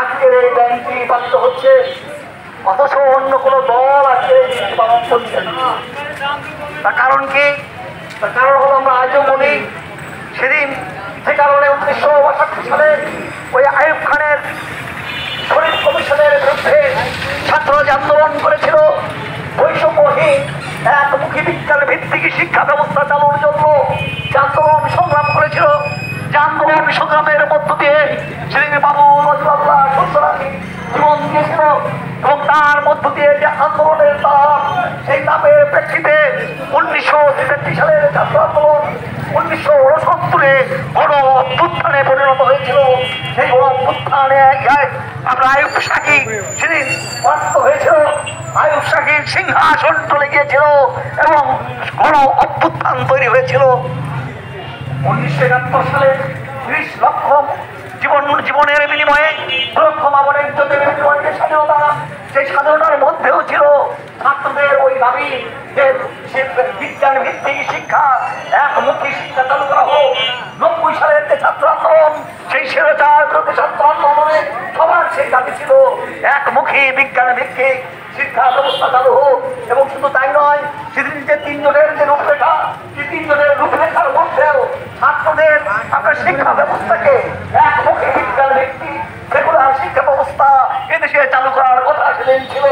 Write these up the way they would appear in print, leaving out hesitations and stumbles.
আজকের এই ব্যাংকটি পালিত হচ্ছে, অথচ অন্য কোনো দল আজকের এই দিনটি পালন করছে না। তার কারণ কি? তার কারণ হলো আমরা আজও বলি, সেদিন যে কারণে 1962 সালে ওই আইয়ুব খানের শরীফ কমিশনের বিরুদ্ধে ছাত্ররা যে আন্দোলন করেছিল, বৈষম্যহীন একমুখী বিজ্ঞান ভিত্তিক শিক্ষা ব্যবস্থা চালুর জন্য যে আন্দোলন সংগ্রাম করেছিল, যে আন্দোলন সংগ্রামের মধ্য দিয়ে সেদিন বাবুল নজরুল্লাহ সত্যরানী জীবন দিয়েছিল, এবং তার মধ্য দিয়ে যে আন্দোলনের তাপ, সেই তাপের প্রেক্ষিতে 1963 সালের ছাত্র আন্দোলন 1969-এ গণ অভ্যুত্থানে পরিণত হয়েছিল। সেই গণ অভ্যুত্থানে আমরা আইয়ুব শাহী সেদিন পরাস্ত হয়েছিল, আইয়ুব শাহীর সিংহাসন চলে গিয়েছিল এবং গণ অভ্যুত্থান তৈরি হয়েছিল। 1971 সালে 30 লক্ষ জীবনের বিনিময়ে 2 লক্ষ মামনের বিনিময়ে স্বাধীনতা, সেই স্বাধীনতার মধ্যেও ছিল ছাত্রদের ওই দাবি যে বিজ্ঞান ভিত্তিক শিক্ষা, একমুখী শিক্ষা চালু করা হোক। 90 সালের যে ছাত্র আন্দোলন, সেই স্বৈরাচার বিরোধী ছাত্র আন্দোলনে সবার সেই দাবি ছিল একমুখী বিজ্ঞান ভিত্তিক শিক্ষা ব্যবস্থা চালু হোক। এবং শুধু তাই নয়, সেদিন যে 3 জনের যে রূপরেখা, সেই 3 জনের রূপরেখার মধ্যেও ছাত্রদের আপনার শিক্ষা ব্যবস্থাকে একমুখী বিজ্ঞান ভিত্তিক সেকুলার শিক্ষা ব্যবস্থা এদেশে চালু করার কথা সেদিন ছিল।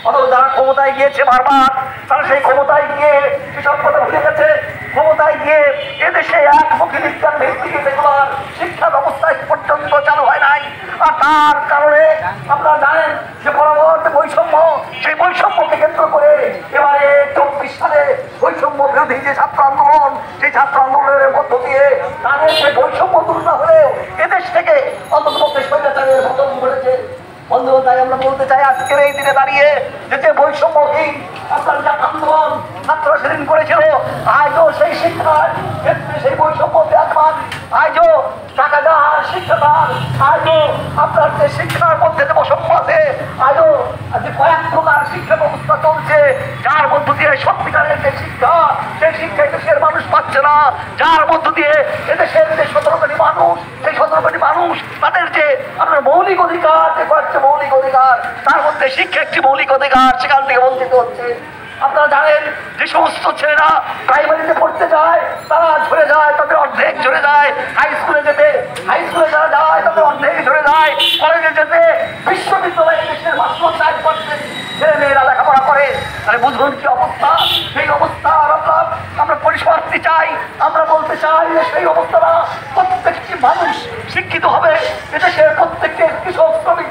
অথচ যারা ক্ষমতায় গিয়েছে বারবার, তারা সেই ক্ষমতায় গিয়ে সেসব কথা ভুলে গেছে। ক্ষমতায় গিয়ে এদেশে একমুখী বিজ্ঞান ভিত্তিক সেকুলার শিক্ষা ব্যবস্থা পর্যন্ত চালু হয় নাই। আর তার কারণে আপনারা জানেন যে পরবর্তী বৈষম্য, সেই বৈষম্যকে কেন্দ্র করে এবারে 24 সালে বৈষম্য বিরোধী যে ছাত্র আন্দোলন, সেই ছাত্র আন্দোলনের মধ্য দিয়ে তাদের সেই বৈষম্য দূর না হলেও এদেশ থেকে অন্তত স্বৈরাচারের পতন ঘটেছে। বন্ধু, তাই আমরা বলতে চাই আজকের এই দিনে দাঁড়িয়ে যে বৈষম্যহীন আপনার যে আন্দোলন ছাত্ররা সেদিন করেছিল, আজও সেই শিক্ষার ক্ষেত্রে সেই বৈষম্য বিরাজমান। আজও টাকাদার শিক্ষাদার, আজও আপনার যে শিক্ষার মধ্যে যে বৈষম্য আছে, আজও যে কয়েক প্রকার শিক্ষা ব্যবস্থা চলছে, যার মধ্য দিয়ে সত্যিকারের যে শিক্ষা, সেই শিক্ষা দেশের মানুষ পাচ্ছে না। যার মধ্য দিয়ে এদেশের যে 17 কোটি মানুষ, সেই 17 কোটি মানুষ তাদের যে আপনার মৌলিক অধিকার, যে কয়েকটা মৌলিক অধিকার, তার মধ্যে শিক্ষা একটি মৌলিক অধিকার, সেখান থেকে বঞ্চিত হচ্ছে। আপনারা জানেন যে সমস্ত ছেলেরা প্রাইমারিতে পড়তে যায়, তারা ঝরে যায়, তাদের অর্ধেক ঝরে যায়। হাই স্কুলে যারা যায় তাদের অর্ধেক ঝরে যায়। কলেজে যেতে, বিশ্ববিদ্যালয়ে দেশের মাত্র 4% ছেলে মেয়েরা লেখাপড়া করে। তাহলে বুঝুন কি অবস্থা। সেই অবস্থার আমরা পরিসমাপ্তি চাই। আমরা বলতে চাই যে সেই অবস্থাটা প্রত্যেকটি মানুষ শিক্ষিত হবে। এদেশের প্রত্যেকটি কৃষক, শ্রমিক,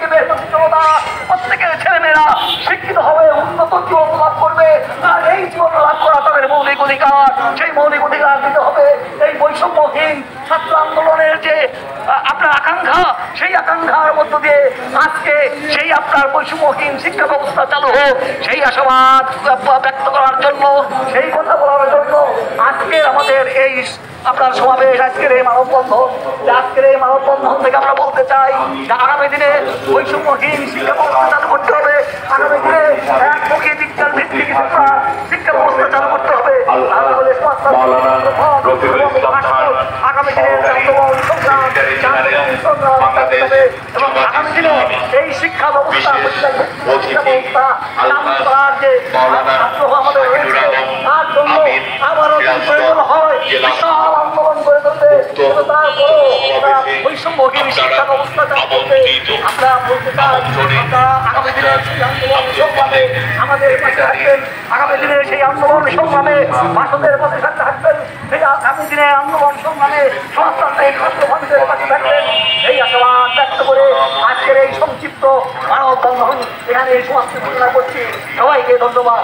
জনতা, প্রত্যেকের ছেলেমেয়েরা শিক্ষিত হবে, উন্নত জীবন লাভ করবে। আর এই জীবন লাভ করা তাদের মৌলিক অধিকার। সেই মৌলিক অধিকার দিতে হবে এই বৈষম্যহীন ছাত্র আন্দোলনের যে আপনার আকাঙ্ক্ষা, সেই আকাঙ্ক্ষার মধ্য দিয়ে আজকে সেই আপনার বৈষম্যহীন শিক্ষা ব্যবস্থা চালু হোক, সেই আশাবাদ ব্যক্ত করার জন্য, সেই কথা বলার জন্য আজকের আমাদের এই আপনার সমাবেশ, আজকের এই মানববন্ধন। আজকের এই মানববন্ধন থেকে আমরা বলতে চাই যে আগামী দিনে বৈষম্যহীন শিক্ষা ব্যবস্থা চালু করতে হবে। আগামী দিনে একমুখী বিজ্ঞান ভিত্তিক শিক্ষা ব্যবস্থা চালু করতে হবে। আগামী দিনে এবং আগামী দিনে এই শিক্ষা ব্যবস্থা আগ্রহ আমাদের রয়েছে, তার জন্য আবারও প্রয়োজন হয় বিশাল আন্দোলন করে তুলতে। তারপরও বৈষম্যহীন শিক্ষা ব্যবস্থা চালু করতে আমরা বলতে চাই, আমরা আগামী দিনে সেই আন্দোলন সংগ্রামে আমাদের পাশে থাকবেন। আগামী দিনে সেই আন্দোলন সংগ্রামে বাসদের পাশে থাকবেন। সেই আগামী দিনে আন্দোলন সংগ্রামে সমাজতান্ত্রিক ছাত্র মানুষের পাশে থাকবেন। এই আশাবাদ ব্যক্ত করে আজকের এই সংক্ষিপ্ত মানববন্ধন এখানে সমাপ্তি ঘোষণা করছি। সবাইকে ধন্যবাদ।